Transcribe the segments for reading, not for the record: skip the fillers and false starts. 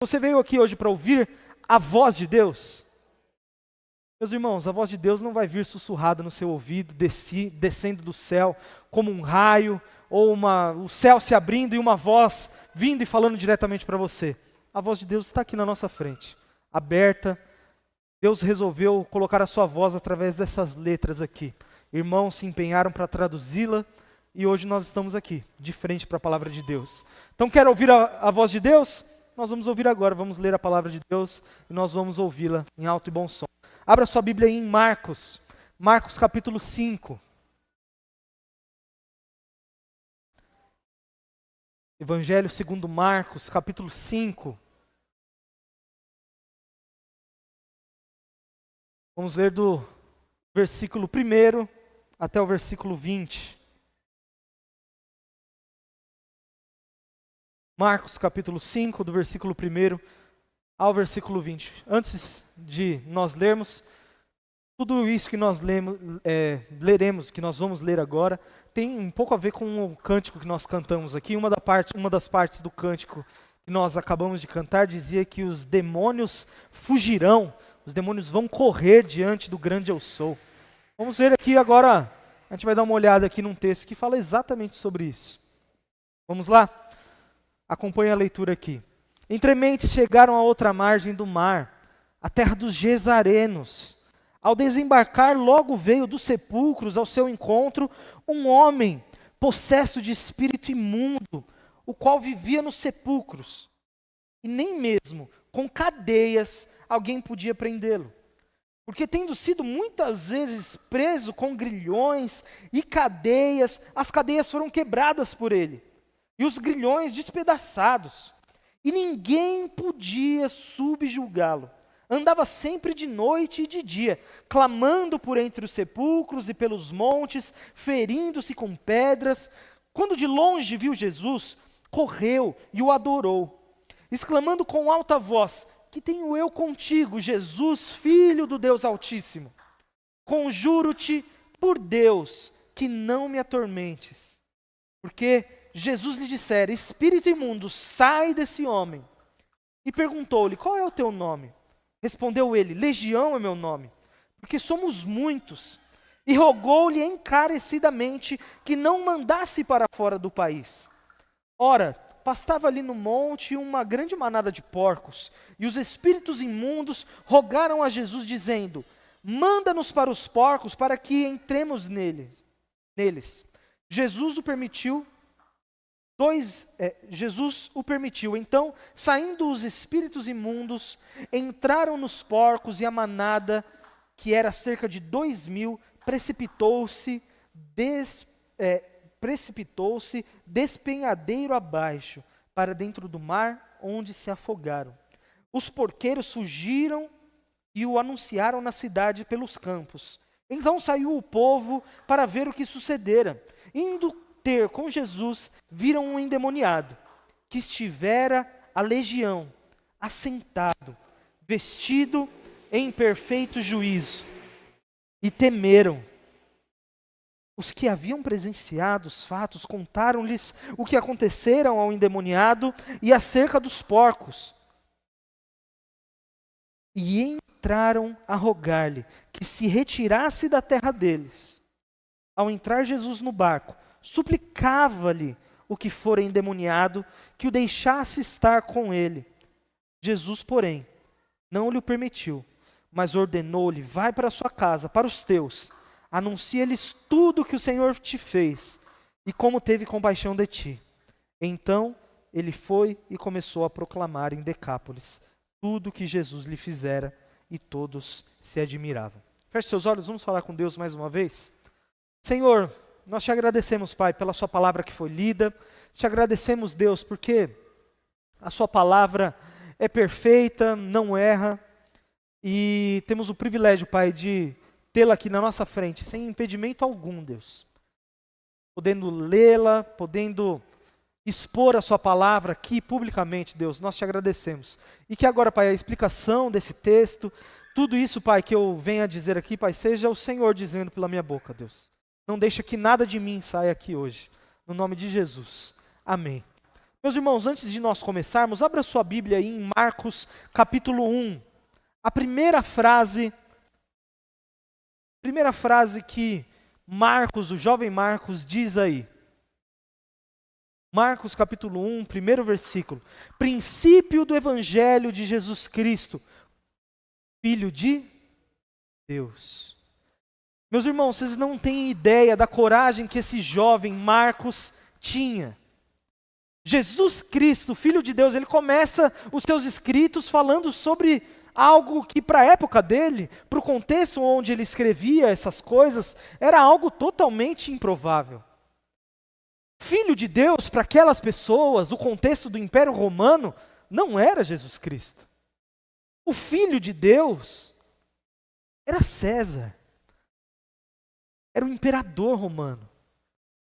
Você veio aqui hoje para ouvir a voz de Deus? Meus irmãos, a voz de Deus não vai vir sussurrada no seu ouvido, descendo do céu, como um raio, ou o céu se abrindo e uma voz vindo e falando diretamente para você. A voz de Deus está aqui na nossa frente, aberta. Deus resolveu colocar a sua voz através dessas letras aqui. Irmãos se empenharam para traduzi-la e hoje nós estamos aqui, de frente para a palavra de Deus. Então, quer ouvir a voz de Deus? Nós vamos ouvir agora, vamos ler a palavra de Deus e nós vamos ouvi-la em alto e bom som. Abra sua Bíblia aí em Marcos capítulo 5. Evangelho segundo Marcos, capítulo 5. Vamos ler do versículo 1 até o versículo 20. Marcos capítulo 5, do versículo 1 ao versículo 20. Antes de nós lermos, tudo isso que nós leremos, que nós vamos ler agora, tem um pouco a ver com o cântico que nós cantamos aqui. Uma das partes do cântico que nós acabamos de cantar dizia que os demônios fugirão, os demônios vão correr diante do grande eu sou. Vamos ver aqui agora, a gente vai dar uma olhada aqui num texto que fala exatamente sobre isso. Vamos lá? Acompanhe a leitura aqui. Entrementes chegaram à outra margem do mar, a terra dos Gesarenos. Ao desembarcar, logo veio dos sepulcros ao seu encontro um homem possesso de espírito imundo, o qual vivia nos sepulcros. E nem mesmo com cadeias alguém podia prendê-lo. Porque tendo sido muitas vezes preso com grilhões e cadeias, as cadeias foram quebradas por ele, e os grilhões despedaçados. E ninguém podia subjugá-lo. Andava sempre de noite e de dia, clamando por entre os sepulcros e pelos montes, ferindo-se com pedras. Quando de longe viu Jesus, correu e o adorou, exclamando com alta voz: que tenho eu contigo, Jesus, Filho do Deus Altíssimo? Conjuro-te por Deus que não me atormentes. Porque Jesus lhe dissera: espírito imundo, sai desse homem. E perguntou-lhe: qual é o teu nome? Respondeu ele: Legião é meu nome, porque somos muitos. E rogou-lhe encarecidamente que não mandasse para fora do país. Ora, pastava ali no monte uma grande manada de porcos, e os espíritos imundos rogaram a Jesus, dizendo: manda-nos para os porcos, para que entremos neles. Jesus o permitiu. Então, saindo os espíritos imundos, entraram nos porcos, e a manada, que era cerca de 2.000, precipitou-se despenhadeiro abaixo, para dentro do mar, onde se afogaram. Os porqueiros fugiram e o anunciaram na cidade pelos campos. Então saiu o povo para ver o que sucedera. Indo ter com Jesus, viram um endemoniado, que estivera a legião, assentado, vestido em perfeito juízo, e temeram. Os que haviam presenciado os fatos contaram-lhes o que aconteceram ao endemoniado e acerca dos porcos. E entraram a rogar-lhe que se retirasse da terra deles. Ao entrar Jesus no barco, suplicava-lhe o que fora endemoniado que o deixasse estar com ele. Jesus, porém, não lhe permitiu, mas ordenou-lhe: vai para a sua casa, para os teus, anuncia-lhes tudo o que o Senhor te fez e como teve compaixão de ti. Então ele foi e começou a proclamar em Decápolis tudo o que Jesus lhe fizera, e todos se admiravam. Feche seus olhos, vamos falar com Deus mais uma vez. Senhor, nós te agradecemos, Pai, pela sua palavra que foi lida. Te agradecemos, Deus, porque a sua palavra é perfeita, não erra, e temos o privilégio, Pai, de tê-la aqui na nossa frente, sem impedimento algum, Deus. Podendo lê-la, podendo expor a sua palavra aqui publicamente, Deus, nós te agradecemos. E que agora, Pai, a explicação desse texto, tudo isso, Pai, que eu venha dizer aqui, Pai, seja o Senhor dizendo pela minha boca, Deus. Não deixa que nada de mim saia aqui hoje. No nome de Jesus. Amém. Meus irmãos, antes de nós começarmos, abra sua Bíblia aí em Marcos capítulo 1. A primeira frase que Marcos, o jovem Marcos, diz aí. Marcos capítulo 1, primeiro versículo. Princípio do Evangelho de Jesus Cristo, Filho de Deus. Meus irmãos, vocês não têm ideia da coragem que esse jovem Marcos tinha. Jesus Cristo, Filho de Deus, ele começa os seus escritos falando sobre algo que para a época dele, para o contexto onde ele escrevia essas coisas, era algo totalmente improvável. Filho de Deus, para aquelas pessoas, o contexto do Império Romano, não era Jesus Cristo. O Filho de Deus era César. Era o imperador romano.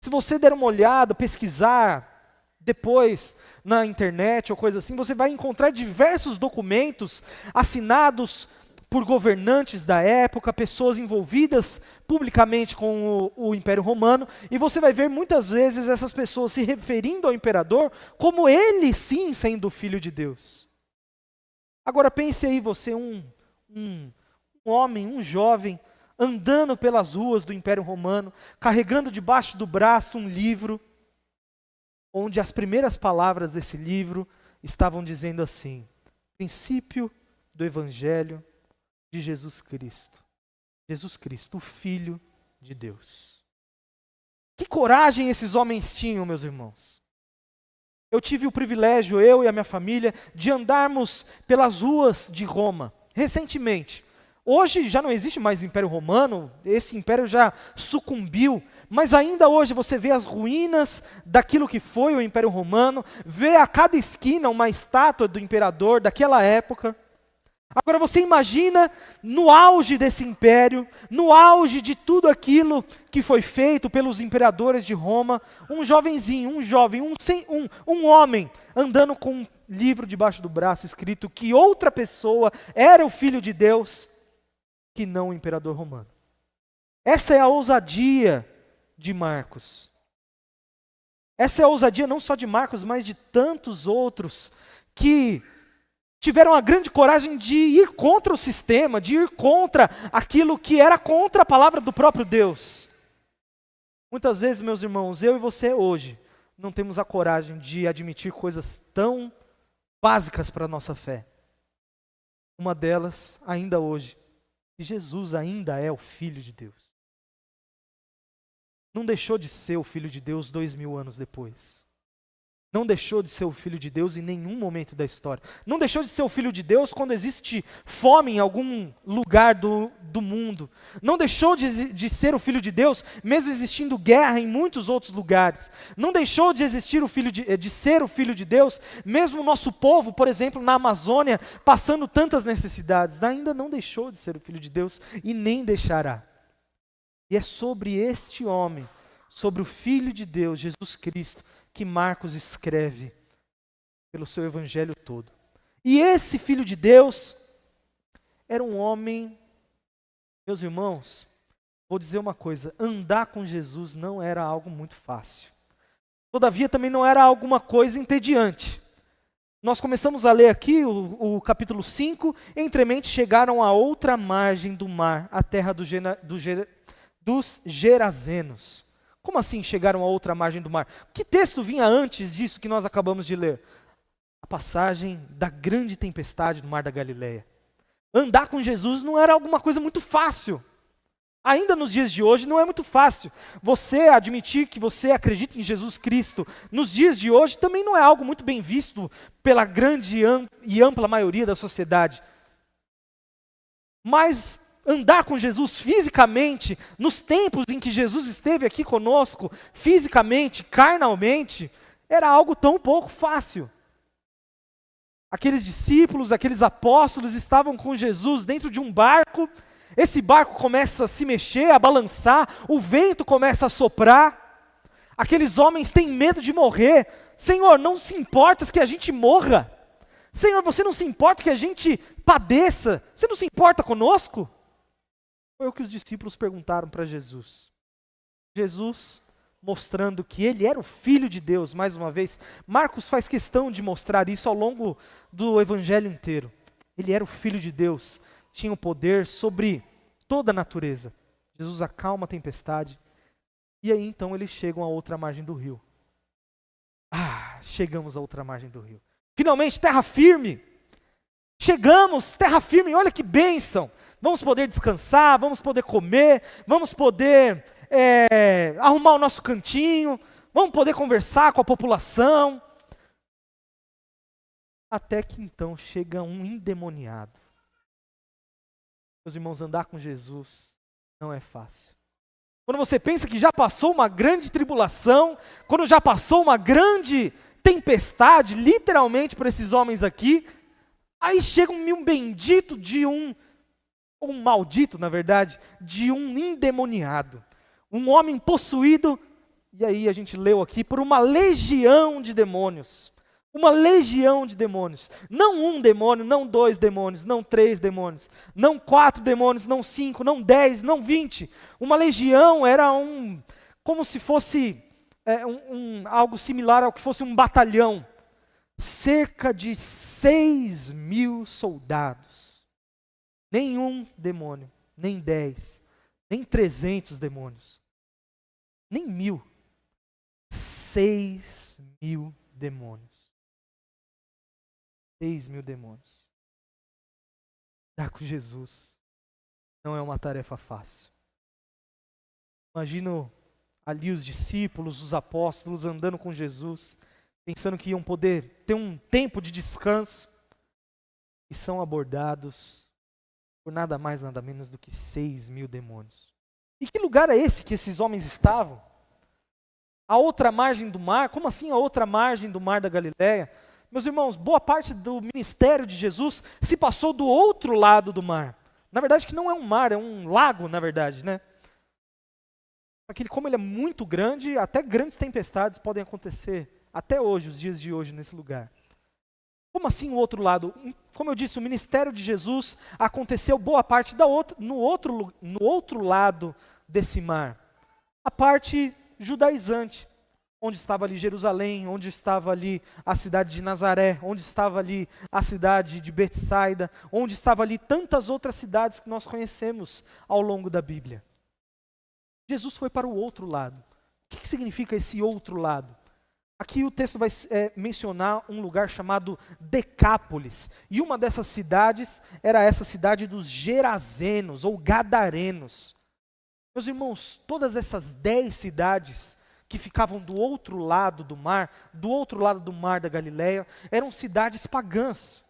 Se você der uma olhada, pesquisar depois na internet ou coisa assim, você vai encontrar diversos documentos assinados por governantes da época, pessoas envolvidas publicamente com o Império Romano, e você vai ver muitas vezes essas pessoas se referindo ao imperador como ele sim sendo o Filho de Deus. Agora pense aí você, um homem, um jovem, andando pelas ruas do Império Romano, carregando debaixo do braço um livro, onde as primeiras palavras desse livro estavam dizendo assim: princípio do Evangelho de Jesus Cristo. Jesus Cristo, o Filho de Deus. Que coragem esses homens tinham, meus irmãos. Eu tive o privilégio, eu e a minha família, de andarmos pelas ruas de Roma, recentemente. Hoje já não existe mais Império Romano, esse império já sucumbiu, mas ainda hoje você vê as ruínas daquilo que foi o Império Romano, vê a cada esquina uma estátua do imperador daquela época. Agora você imagina no auge desse império, no auge de tudo aquilo que foi feito pelos imperadores de Roma, um jovenzinho, um homem andando com um livro debaixo do braço escrito que outra pessoa era o Filho de Deus, que não o imperador romano. Essa é a ousadia de Marcos. Essa é a ousadia não só de Marcos, mas de tantos outros que tiveram a grande coragem de ir contra o sistema, de ir contra aquilo que era contra a palavra do próprio Deus. Muitas vezes, meus irmãos, eu e você hoje não temos a coragem de admitir coisas tão básicas para a nossa fé. Uma delas, ainda hoje, que Jesus ainda é o Filho de Deus. Não deixou de ser o Filho de Deus 2000 anos depois. Não deixou de ser o Filho de Deus em nenhum momento da história. Não deixou de ser o Filho de Deus quando existe fome em algum lugar do mundo. Não deixou de ser o Filho de Deus mesmo existindo guerra em muitos outros lugares. Não deixou de existir de ser o Filho de Deus mesmo o nosso povo, por exemplo, na Amazônia, passando tantas necessidades. Ainda não deixou de ser o Filho de Deus e nem deixará. E é sobre este homem, sobre o Filho de Deus, Jesus Cristo, que Marcos escreve pelo seu evangelho todo. E esse Filho de Deus era um homem, meus irmãos, vou dizer uma coisa, andar com Jesus não era algo muito fácil. Todavia também não era alguma coisa entediante. Nós começamos a ler aqui o capítulo 5, entremente chegaram a outra margem do mar, a terra dos Gerazenos. Como assim chegaram a outra margem do mar? Que texto vinha antes disso que nós acabamos de ler? A passagem da grande tempestade no mar da Galileia. Andar com Jesus não era alguma coisa muito fácil. Ainda nos dias de hoje não é muito fácil. Você admitir que você acredita em Jesus Cristo nos dias de hoje também não é algo muito bem visto pela grande e ampla maioria da sociedade. Mas andar com Jesus fisicamente, nos tempos em que Jesus esteve aqui conosco, fisicamente, carnalmente, era algo tão pouco fácil. Aqueles discípulos, aqueles apóstolos estavam com Jesus dentro de um barco, esse barco começa a se mexer, a balançar, o vento começa a soprar, aqueles homens têm medo de morrer. Senhor, não se importa que a gente morra. Senhor, você não se importa que a gente padeça. Você não se importa conosco? Foi o que os discípulos perguntaram para Jesus. Jesus mostrando que ele era o Filho de Deus, mais uma vez. Marcos faz questão de mostrar isso ao longo do evangelho inteiro. Ele era o Filho de Deus, tinha o poder sobre toda a natureza. Jesus acalma a tempestade, e aí então eles chegam à outra margem do rio. Chegamos à outra margem do rio. Finalmente, terra firme. Chegamos, terra firme, olha que bênção. Vamos poder descansar, vamos poder comer, vamos poder arrumar o nosso cantinho, vamos poder conversar com a população. Até que então chega um endemoniado. Meus irmãos, andar com Jesus não é fácil. Quando você pensa que já passou uma grande tribulação, quando já passou uma grande tempestade, literalmente para esses homens aqui, aí chega um bendito ou um maldito, na verdade, de um endemoniado. Um homem possuído, e aí a gente leu aqui, por uma legião de demônios. Uma legião de demônios. Não um demônio, não 2 demônios, não 3 demônios, não 4 demônios, não 5, não 10, não 20. Uma legião era como se fosse algo similar ao que fosse um batalhão. Cerca de 6.000 soldados. Nenhum demônio, nem 10, nem 300 demônios, nem 1.000. 6.000 demônios. 6.000 demônios. Andar com Jesus não é uma tarefa fácil. Imagino ali os discípulos, os apóstolos andando com Jesus, pensando que iam poder ter um tempo de descanso, e são abordados por nada mais, nada menos do que 6.000 demônios. E que lugar é esse que esses homens estavam? A outra margem do mar? Como assim a outra margem do mar da Galileia? Meus irmãos, boa parte do ministério de Jesus se passou do outro lado do mar. Na verdade que não é um mar, é um lago, na verdade, né? Como ele é muito grande, até grandes tempestades podem acontecer até hoje, os dias de hoje, nesse lugar. Como assim o outro lado? Como eu disse, o ministério de Jesus aconteceu boa parte no outro lado desse mar. A parte judaizante, onde estava ali Jerusalém, onde estava ali a cidade de Nazaré, onde estava ali a cidade de Betsaida, onde estava ali tantas outras cidades que nós conhecemos ao longo da Bíblia. Jesus foi para o outro lado. O que significa esse outro lado? Aqui o texto vai mencionar um lugar chamado Decápolis. E uma dessas cidades era essa cidade dos Gerazenos, ou Gadarenos. Meus irmãos, todas essas 10 cidades que ficavam do outro lado do mar da Galileia, eram cidades pagãs.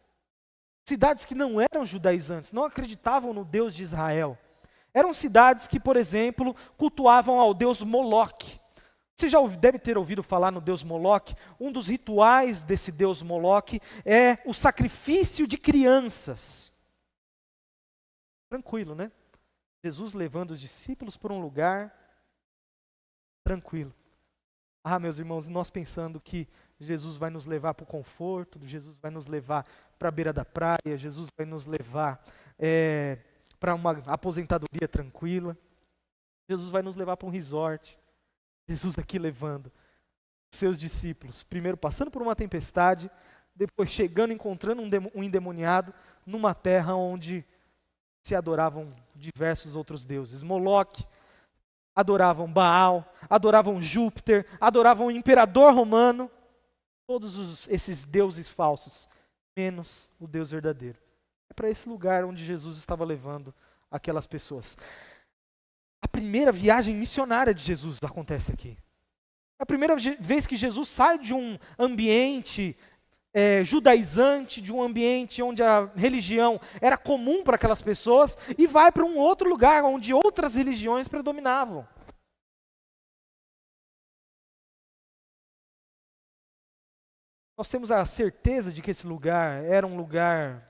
Cidades que não eram judaizantes, não acreditavam no Deus de Israel. Eram cidades que, por exemplo, cultuavam ao deus Moloque. Você já deve ter ouvido falar no deus Moloque. Um dos rituais desse deus Moloque é o sacrifício de crianças. Tranquilo, né? Jesus levando os discípulos por um lugar tranquilo. Meus irmãos, nós pensando que Jesus vai nos levar para o conforto, Jesus vai nos levar para a beira da praia, Jesus vai nos levar para uma aposentadoria tranquila, Jesus vai nos levar para um resort. Jesus aqui levando os seus discípulos, primeiro passando por uma tempestade, depois chegando, encontrando um endemoniado numa terra onde se adoravam diversos outros deuses. Moloque, adoravam Baal, adoravam Júpiter, adoravam o imperador romano, todos esses deuses falsos, menos o Deus verdadeiro. É para esse lugar onde Jesus estava levando aquelas pessoas. A primeira viagem missionária de Jesus acontece aqui. É a primeira vez que Jesus sai de um ambiente judaizante, de um ambiente onde a religião era comum para aquelas pessoas, e vai para um outro lugar onde outras religiões predominavam. Nós temos a certeza de que esse lugar era um lugar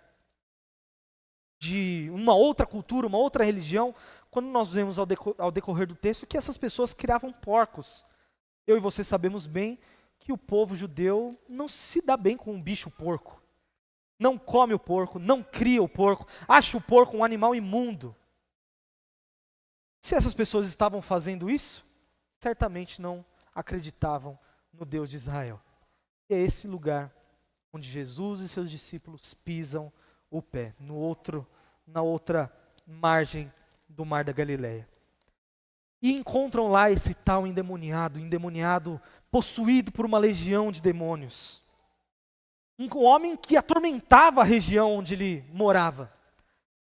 de uma outra cultura, uma outra religião, quando nós vemos ao decorrer do texto que essas pessoas criavam porcos. Eu e você sabemos bem que o povo judeu não se dá bem com um bicho porco. Não come o porco, não cria o porco, acha o porco um animal imundo. Se essas pessoas estavam fazendo isso, certamente não acreditavam no Deus de Israel. E é esse lugar onde Jesus e seus discípulos pisam o pé, na outra margem do Mar da Galileia. E encontram lá esse tal endemoniado, possuído por uma legião de demônios. Um homem que atormentava a região onde ele morava.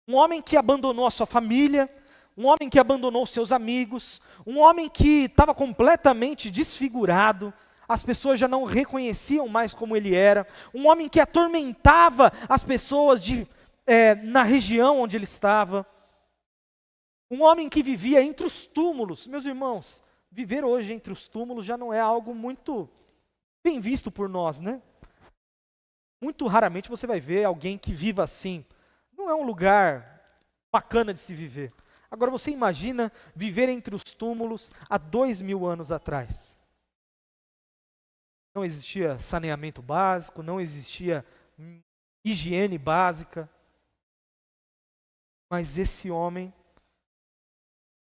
Um homem que abandonou a sua família, um homem que abandonou seus amigos, um homem que estava completamente desfigurado, as pessoas já não o reconheciam mais como ele era, um homem que atormentava as pessoas na região onde ele estava, um homem que vivia entre os túmulos. Meus irmãos, viver hoje entre os túmulos já não é algo muito bem visto por nós, né? Muito raramente você vai ver alguém que viva assim. Não é um lugar bacana de se viver. Agora você imagina viver entre os túmulos há 2000 anos atrás. Não existia saneamento básico, não existia higiene básica. Mas esse homem,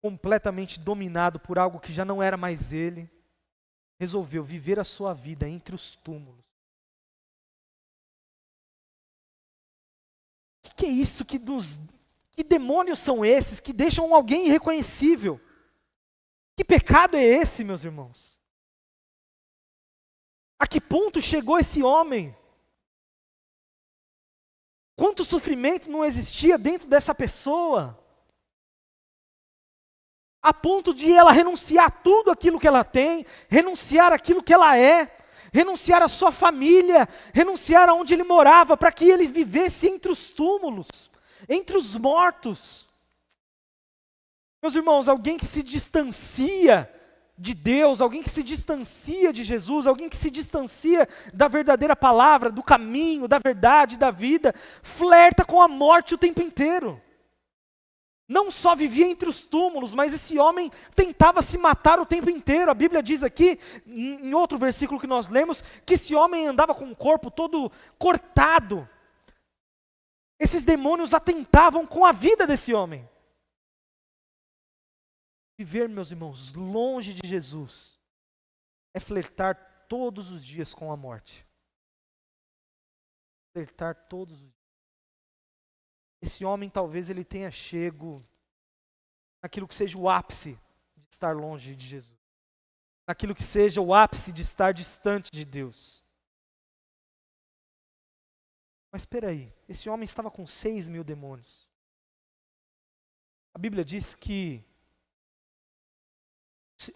completamente dominado por algo que já não era mais ele, resolveu viver a sua vida entre os túmulos. O que é isso? Que demônios são esses que deixam alguém irreconhecível? Que pecado é esse, meus irmãos? A que ponto chegou esse homem? Quanto sofrimento não existia dentro dessa pessoa? A ponto de ela renunciar a tudo aquilo que ela tem, renunciar aquilo que ela é, renunciar à sua família, renunciar aonde ele morava, para que ele vivesse entre os túmulos, entre os mortos. Meus irmãos, alguém que se distancia de Deus, alguém que se distancia de Jesus, alguém que se distancia da verdadeira palavra, do caminho, da verdade, da vida, flerta com a morte o tempo inteiro. Não só vivia entre os túmulos, mas esse homem tentava se matar o tempo inteiro. A Bíblia diz aqui, em outro versículo que nós lemos, que esse homem andava com o corpo todo cortado. Esses demônios atentavam com a vida desse homem. Viver, meus irmãos, longe de Jesus é flertar todos os dias com a morte. Flertar todos os dias. Esse homem talvez ele tenha chego naquilo que seja o ápice de estar longe de Jesus. Naquilo que seja o ápice de estar distante de Deus. Mas espera aí, esse homem estava com 6.000 demônios. A Bíblia diz que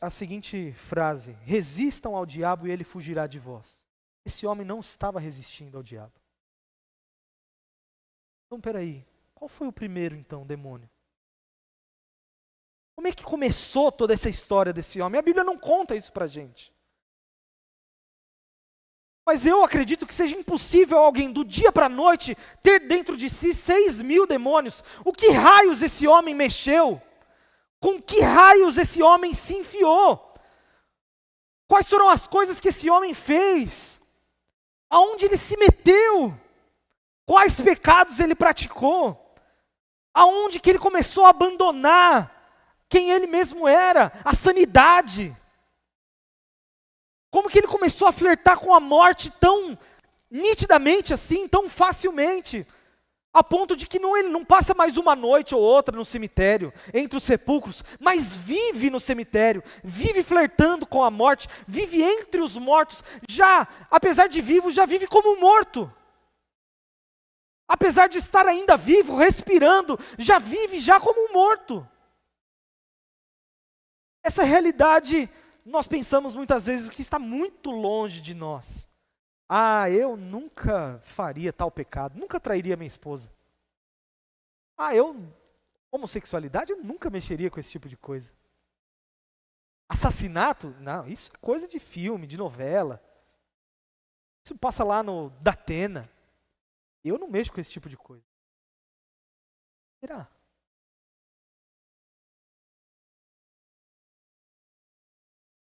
a seguinte frase: resistam ao diabo e ele fugirá de vós. Esse homem não estava resistindo ao diabo. Então, peraí, qual foi o primeiro, então, demônio? Como é que começou toda essa história desse homem? A Bíblia não conta isso pra gente. Mas eu acredito que seja impossível alguém do dia para a noite ter dentro de si 6.000 demônios. O que raios esse homem mexeu? Com que raios esse homem se enfiou? Quais foram as coisas que esse homem fez? Aonde ele se meteu? Quais pecados ele praticou? Aonde que ele começou a abandonar quem ele mesmo era? A sanidade. Como que ele começou a flertar com a morte tão nitidamente assim, tão facilmente? A ponto de que ele não passa mais uma noite ou outra no cemitério, entre os sepulcros, mas vive no cemitério, vive flertando com a morte, vive entre os mortos, já, apesar de vivo, já vive como morto. Apesar de estar ainda vivo, respirando, já vive já como um morto. Essa realidade, nós pensamos muitas vezes que está muito longe de nós. Ah, eu nunca faria tal pecado, nunca trairia minha esposa. Homossexualidade, eu nunca mexeria com esse tipo de coisa. Assassinato? Não, isso é coisa de filme, de novela. Isso passa lá no Datena. Eu não mexo com esse tipo de coisa. Será?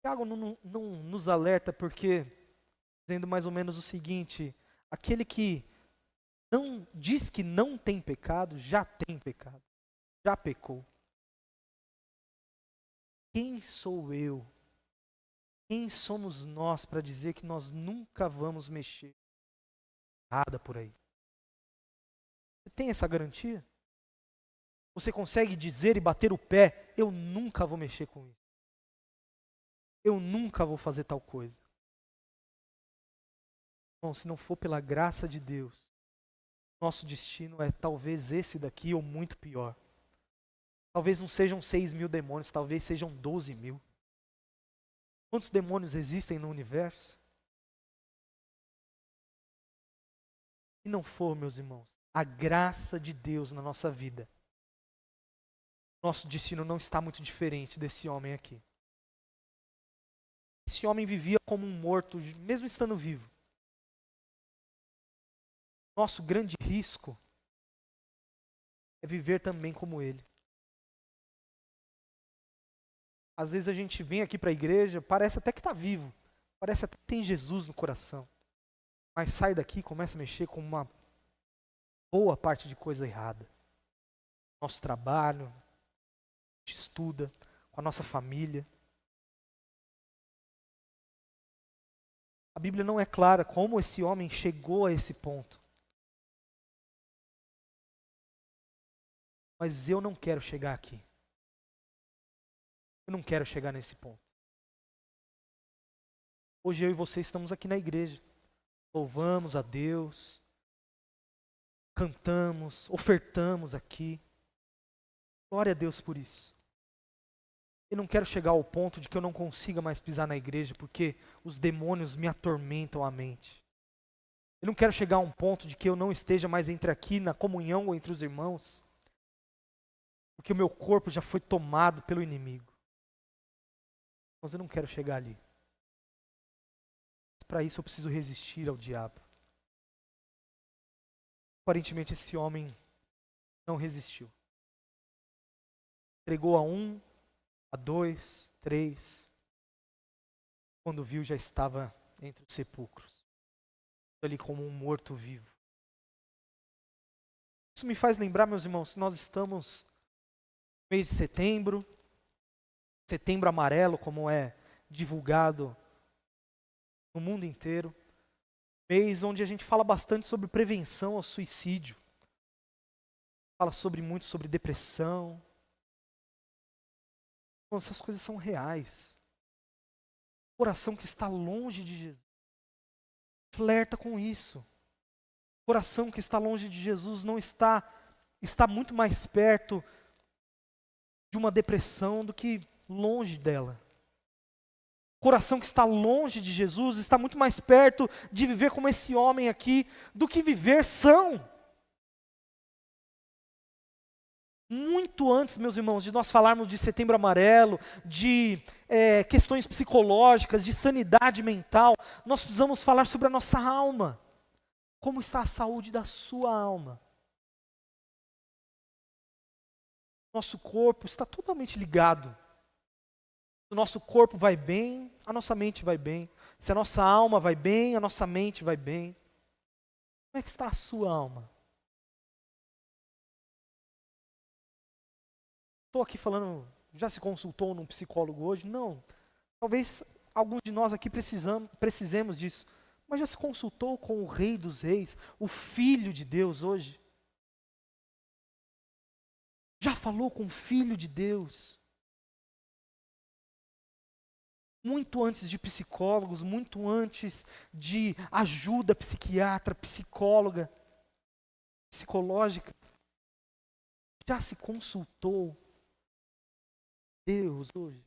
Tiago não nos alerta porque, dizendo mais ou menos o seguinte: aquele que não diz que não tem pecado, já tem pecado, já pecou. Quem sou eu Quem somos nós para dizer que nós nunca vamos mexer nada por aí? Você tem essa garantia? Você consegue dizer e bater o pé, eu nunca vou mexer com isso. Eu nunca vou fazer tal coisa. Bom, se não for pela graça de Deus, nosso destino é talvez esse daqui ou muito pior. Talvez não sejam 6.000 demônios, talvez sejam 12.000. Quantos demônios existem no universo? Se não for, meus irmãos, a graça de Deus na nossa vida, nosso destino não está muito diferente desse homem aqui. Esse homem vivia como um morto, mesmo estando vivo. Nosso grande risco é viver também como ele. Às vezes a gente vem aqui para a igreja, parece até que está vivo, parece até que tem Jesus no coração, mas sai daqui e começa a mexer com uma boa parte de coisa errada. Nosso trabalho, a gente estuda, com a nossa família. A Bíblia não é clara como esse homem chegou a esse ponto. Mas eu não quero chegar aqui. Eu não quero chegar nesse ponto. Hoje eu e você estamos aqui na igreja. Louvamos a Deus. Cantamos, ofertamos aqui. Glória a Deus por isso. Eu não quero chegar ao ponto de que eu não consiga mais pisar na igreja porque os demônios me atormentam a mente. Eu não quero chegar a um ponto de que eu não esteja mais aqui na comunhão ou entre os irmãos, porque o meu corpo já foi tomado pelo inimigo. Mas eu não quero chegar ali. Para isso eu preciso resistir ao diabo. Aparentemente esse homem não resistiu. Entregou a 1, a 2, 3. Quando viu, já estava entre os sepulcros. Ali como um morto-vivo. Isso me faz lembrar, meus irmãos, que nós estamos no mês de setembro. Setembro amarelo, como é divulgado no mundo inteiro. Mês onde a gente fala bastante sobre prevenção ao suicídio. Fala muito sobre depressão. Bom, essas coisas são reais. O coração que está longe de Jesus flerta com isso. O coração que está longe de Jesus não está muito mais perto de uma depressão do que longe dela. O coração que está longe de Jesus está muito mais perto de viver como esse homem aqui do que viver são. Muito antes, meus irmãos, de nós falarmos de Setembro Amarelo, de questões psicológicas, de sanidade mental, nós precisamos falar sobre a nossa alma. Como está a saúde da sua alma? Nosso corpo está totalmente ligado. Se o nosso corpo vai bem, a nossa mente vai bem. Se a nossa alma vai bem, a nossa mente vai bem. Como é que está a sua alma? Estou aqui falando, já se consultou num psicólogo hoje? Não. Talvez alguns de nós aqui precisemos disso. Mas já se consultou com o Rei dos Reis, o Filho de Deus hoje? Já falou com o Filho de Deus? Muito antes de psicólogos, muito antes de ajuda psiquiatra, psicóloga, psicológica. Já se consultou Deus hoje?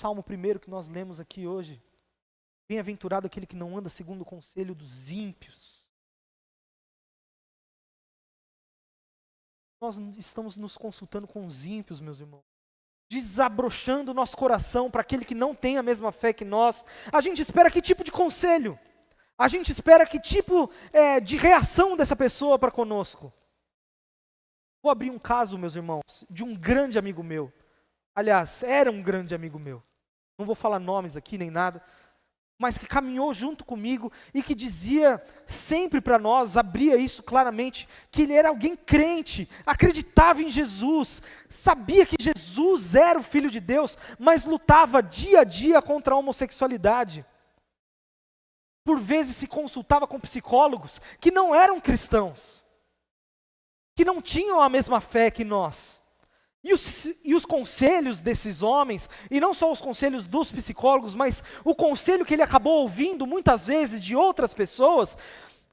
Salmo 1 que nós lemos aqui hoje. Bem-aventurado aquele que não anda segundo o conselho dos ímpios. Nós estamos nos consultando com os ímpios, meus irmãos. Desabrochando o nosso coração para aquele que não tem a mesma fé que nós. A gente espera que tipo de conselho? A gente espera que tipo de reação dessa pessoa para conosco? Vou abrir um caso, meus irmãos, de um grande amigo meu. Aliás, era um grande amigo meu. Não vou falar nomes aqui nem nada. mas que caminhou junto comigo e que dizia sempre para nós, abria isso claramente, que ele era alguém crente, acreditava em Jesus, sabia que Jesus era o Filho de Deus, mas lutava dia a dia contra a homossexualidade. Por vezes se consultava com psicólogos que não eram cristãos, que não tinham a mesma fé que nós. E os conselhos desses homens, e não só os conselhos dos psicólogos, mas o conselho que ele acabou ouvindo muitas vezes de outras pessoas,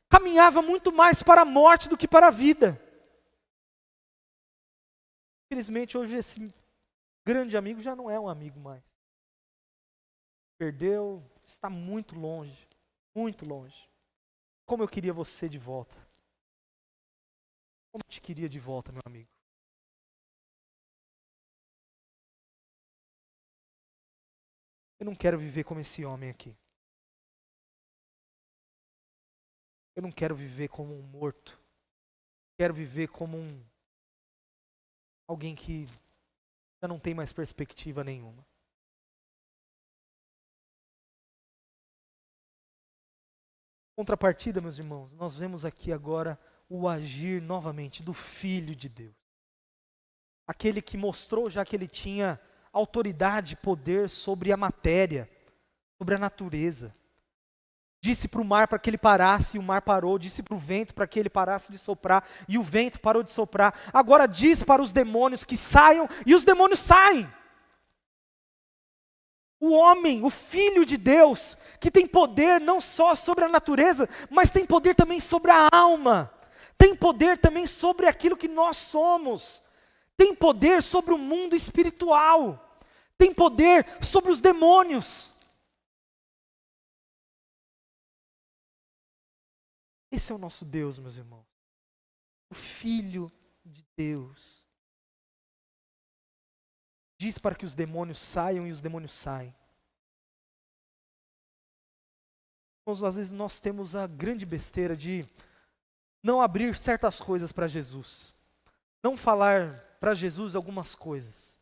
caminhava muito mais para a morte do que para a vida. Infelizmente hoje esse grande amigo já não é um amigo mais. Perdeu, está muito longe, muito longe. Como eu queria você de volta. Como eu te queria de volta, meu amigo. Eu não quero viver como esse homem aqui. Eu não quero viver como um morto. Quero viver como alguém que já não tem mais perspectiva nenhuma. Contrapartida, meus irmãos, nós vemos aqui agora o agir novamente do Filho de Deus. Aquele que mostrou já que ele tinha autoridade e poder sobre a matéria, sobre a natureza. Disse para o mar para que ele parasse e o mar parou. Disse para o vento para que ele parasse de soprar e o vento parou de soprar. Agora diz para os demônios que saiam e os demônios saem. O homem, o Filho de Deus, que tem poder não só sobre a natureza, mas tem poder também sobre a alma. Tem poder também sobre aquilo que nós somos. Tem poder sobre o mundo espiritual. Tem poder sobre os demônios. Esse é o nosso Deus, meus irmãos. O Filho de Deus. Diz para que os demônios saiam e os demônios saem. Às vezes nós temos a grande besteira de não abrir certas coisas para Jesus. Não falar para Jesus algumas coisas.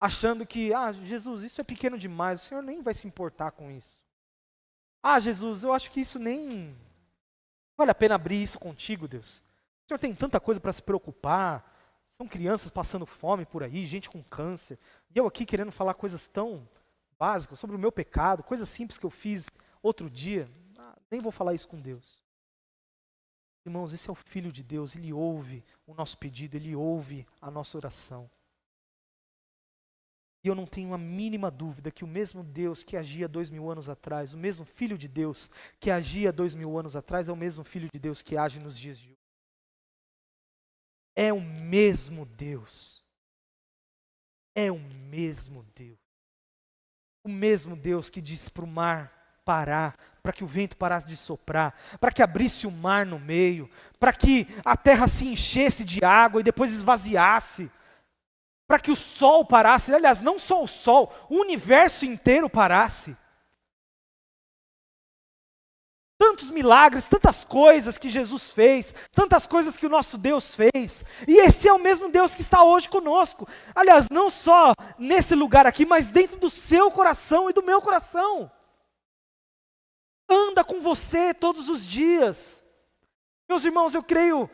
Achando que, Jesus, isso é pequeno demais, o Senhor nem vai se importar com isso. Jesus, eu acho que isso nem vale a pena abrir isso contigo, Deus. O Senhor tem tanta coisa para se preocupar. São crianças passando fome por aí, gente com câncer. E eu aqui querendo falar coisas tão básicas sobre o meu pecado, coisas simples que eu fiz outro dia. Nem vou falar isso com Deus. Irmãos, esse é o Filho de Deus, Ele ouve o nosso pedido, Ele ouve a nossa oração. E eu não tenho a mínima dúvida que o mesmo Deus que agia 2000 anos atrás, o mesmo Filho de Deus que agia 2000 anos atrás, é o mesmo Filho de Deus que age nos dias de hoje. É o mesmo Deus. É o mesmo Deus. O mesmo Deus que disse para o mar parar, para que o vento parasse de soprar, para que abrisse o mar no meio, para que a terra se enchesse de água e depois esvaziasse, para que o sol parasse, aliás, não só o sol, o universo inteiro parasse. Tantos milagres, tantas coisas que Jesus fez, tantas coisas que o nosso Deus fez, e esse é o mesmo Deus que está hoje conosco. Aliás, não só nesse lugar aqui, mas dentro do seu coração e do meu coração. Anda com você todos os dias. Meus irmãos, eu creio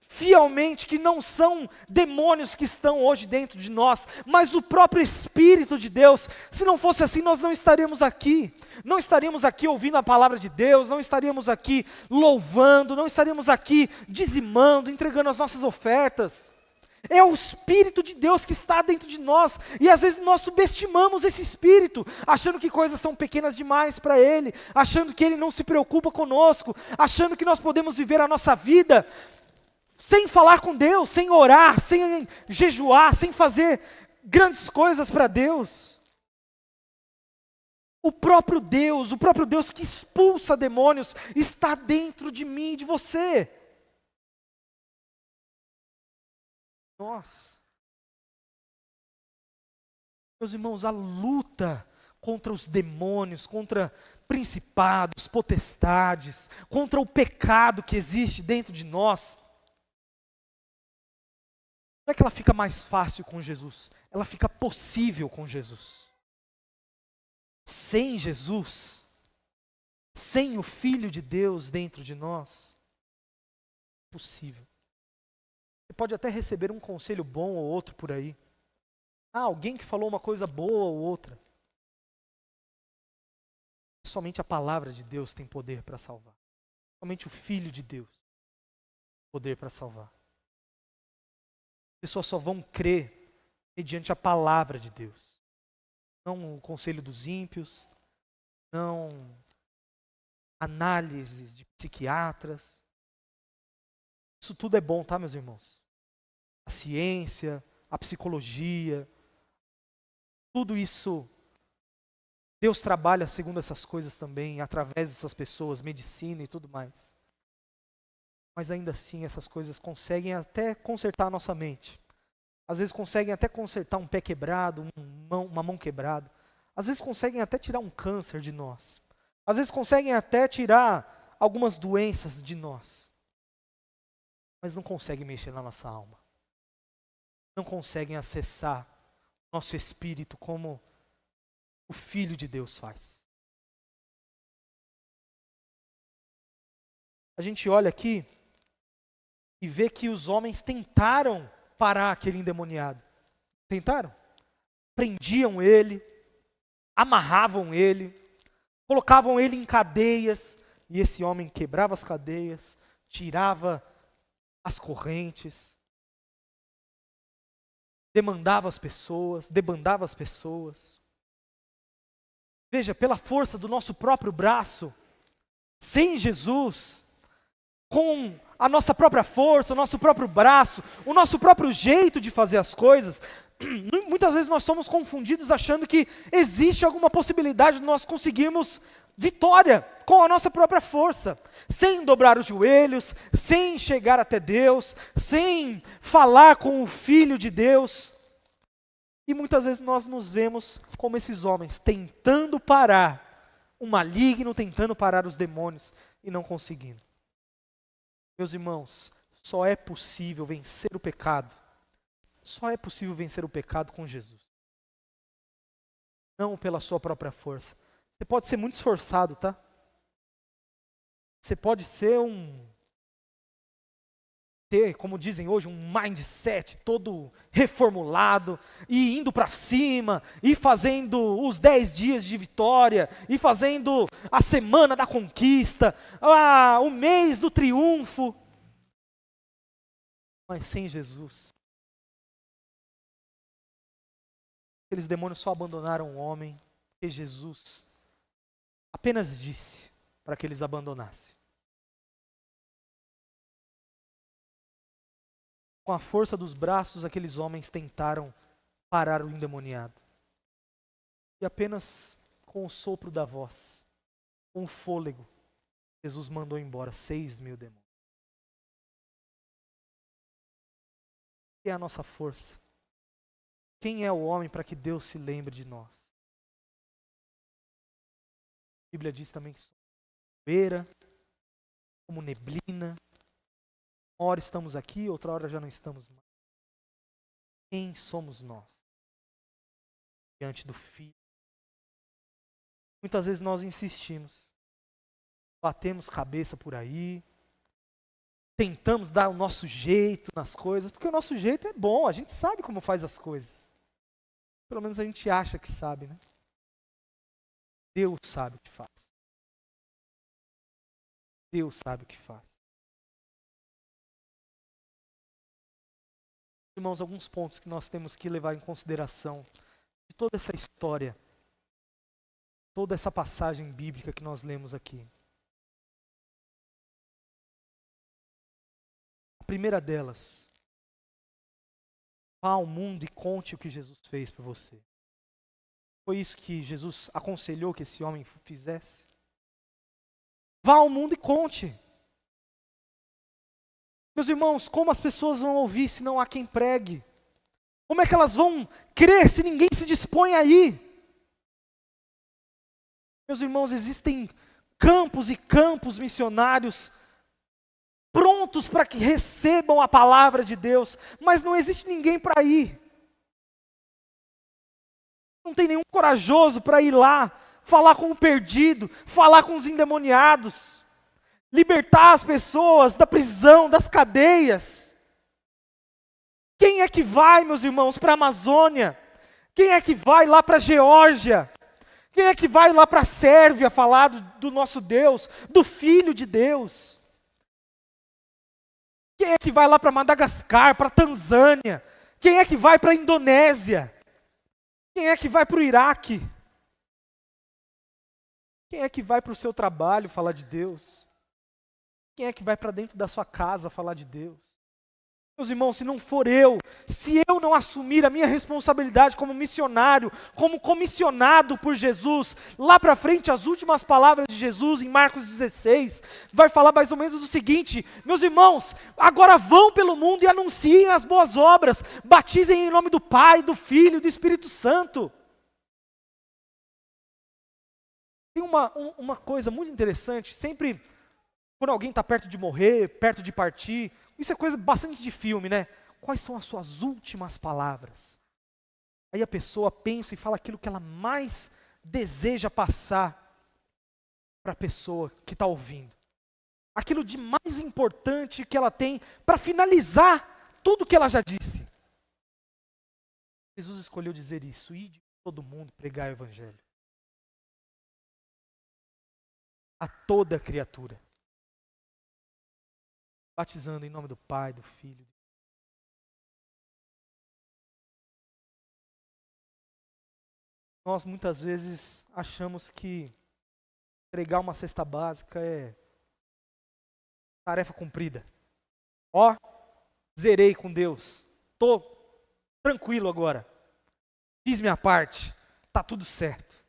fielmente que não são demônios que estão hoje dentro de nós, mas o próprio Espírito de Deus. Se não fosse assim, nós não estaríamos aqui. Não estaríamos aqui ouvindo a palavra de Deus, não estaríamos aqui louvando, não estaríamos aqui dizimando, entregando as nossas ofertas. É o Espírito de Deus que está dentro de nós, e às vezes nós subestimamos esse Espírito, achando que coisas são pequenas demais para Ele, achando que Ele não se preocupa conosco, achando que nós podemos viver a nossa vida sem falar com Deus, sem orar, sem jejuar, sem fazer grandes coisas para Deus. O próprio Deus que expulsa demônios, está dentro de mim e de você. Nós. Meus irmãos, a luta contra os demônios, contra principados, potestades, contra o pecado que existe dentro de nós, não é que ela fica mais fácil com Jesus, ela fica possível com Jesus. Sem Jesus, sem o Filho de Deus dentro de nós? Impossível. Você pode até receber um conselho bom ou outro por aí. Alguém que falou uma coisa boa ou outra. Somente a palavra de Deus tem poder para salvar. Somente o Filho de Deus tem poder para salvar. As pessoas só vão crer mediante a palavra de Deus. Não o conselho dos ímpios, não análises de psiquiatras. Isso tudo é bom, tá, meus irmãos? A ciência, a psicologia, tudo isso, Deus trabalha segundo essas coisas também, através dessas pessoas, medicina e tudo mais. Mas ainda assim, essas coisas conseguem até consertar a nossa mente. Às vezes conseguem até consertar um pé quebrado, uma mão quebrada. Às vezes conseguem até tirar um câncer de nós. Às vezes conseguem até tirar algumas doenças de nós. Mas não conseguem mexer na nossa alma. Não conseguem acessar nosso espírito como o Filho de Deus faz. A gente olha aqui e vê que os homens tentaram parar aquele endemoniado. Tentaram? Prendiam ele, amarravam ele, colocavam ele em cadeias, e esse homem quebrava as cadeias, tirava as correntes, debandava as pessoas. Veja, pela força do nosso próprio braço, sem Jesus, com a nossa própria força, o nosso próprio braço, o nosso próprio jeito de fazer as coisas, muitas vezes nós somos confundidos achando que existe alguma possibilidade de nós conseguirmos vitória com a nossa própria força, sem dobrar os joelhos, sem chegar até Deus, sem falar com o Filho de Deus. E muitas vezes nós nos vemos como esses homens, tentando parar o maligno, tentando parar os demônios e não conseguindo. Meus irmãos, só é possível vencer o pecado. Só é possível vencer o pecado com Jesus. Não pela sua própria força. Você pode ser muito esforçado, tá? Você pode ser ter, como dizem hoje, um mindset todo reformulado, e indo para cima, e fazendo os 10 dias de vitória, e fazendo a semana da conquista, o mês do triunfo. Mas sem Jesus, aqueles demônios só abandonaram o homem, porque Jesus apenas disse para que eles abandonassem. Com a força dos braços, aqueles homens tentaram parar o endemoniado. E apenas com o sopro da voz, com o fôlego, Jesus mandou embora 6.000 demônios. Quem é a nossa força? Quem é o homem para que Deus se lembre de nós? A Bíblia diz também que somos poeira, como neblina. Uma hora estamos aqui, outra hora já não estamos mais. Quem somos nós? Diante do Filho. Muitas vezes nós insistimos. Batemos cabeça por aí. Tentamos dar o nosso jeito nas coisas, porque o nosso jeito é bom, a gente sabe como faz as coisas. Pelo menos a gente acha que sabe, né? Deus sabe o que faz. Deus sabe o que faz. Irmãos, alguns pontos que nós temos que levar em consideração de toda essa história, toda essa passagem bíblica que nós lemos aqui. A primeira delas, vá ao mundo e conte o que Jesus fez por você. Foi isso que Jesus aconselhou que esse homem fizesse? Vá ao mundo e conte. Meus irmãos, como as pessoas vão ouvir se não há quem pregue? Como é que elas vão crer se ninguém se dispõe a ir? Meus irmãos, existem campos e campos missionários prontos para que recebam a palavra de Deus, mas não existe ninguém para ir. Não tem nenhum corajoso para ir lá falar com o perdido, falar com os endemoniados, libertar as pessoas da prisão, das cadeias. Quem é que vai, meus irmãos, para a Amazônia? Quem é que vai lá para a Geórgia? Quem é que vai lá para a Sérvia falar do nosso Deus, do Filho de Deus? Quem é que vai lá para Madagascar, para Tanzânia? Quem é que vai para a Indonésia? Quem é que vai para o Iraque? Quem é que vai para o seu trabalho falar de Deus? Quem é que vai para dentro da sua casa falar de Deus? Meus irmãos, se não for eu, se eu não assumir a minha responsabilidade como missionário, como comissionado por Jesus, lá para frente as últimas palavras de Jesus em Marcos 16, vai falar mais ou menos o seguinte: meus irmãos, agora vão pelo mundo e anunciem as boas obras, batizem em nome do Pai, do Filho e do Espírito Santo. Tem uma coisa muito interessante, sempre quando alguém está perto de morrer, perto de partir, isso é coisa bastante de filme, né? Quais são as suas últimas palavras? Aí a pessoa pensa e fala aquilo que ela mais deseja passar para a pessoa que está ouvindo. Aquilo de mais importante que ela tem para finalizar tudo que ela já disse. Jesus escolheu dizer isso: ide todo mundo pregar o Evangelho a toda criatura, batizando em nome do Pai, do Filho. Nós muitas vezes achamos que pregar uma cesta básica é tarefa cumprida. Ó, zerei com Deus, tô tranquilo agora, fiz minha parte, tá tudo certo.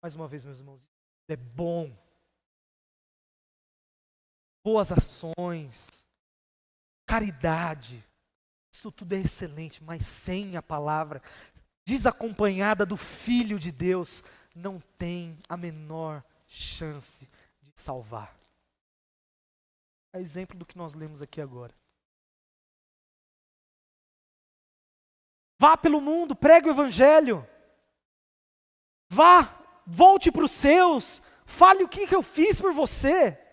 Mais uma vez, meus irmãos, é bom. Boas ações, caridade, isso tudo é excelente, mas sem a palavra, desacompanhada do Filho de Deus, não tem a menor chance de salvar. É exemplo do que nós lemos aqui agora. Vá pelo mundo, pregue o Evangelho. Vá, volte para os seus, fale o que eu fiz por você.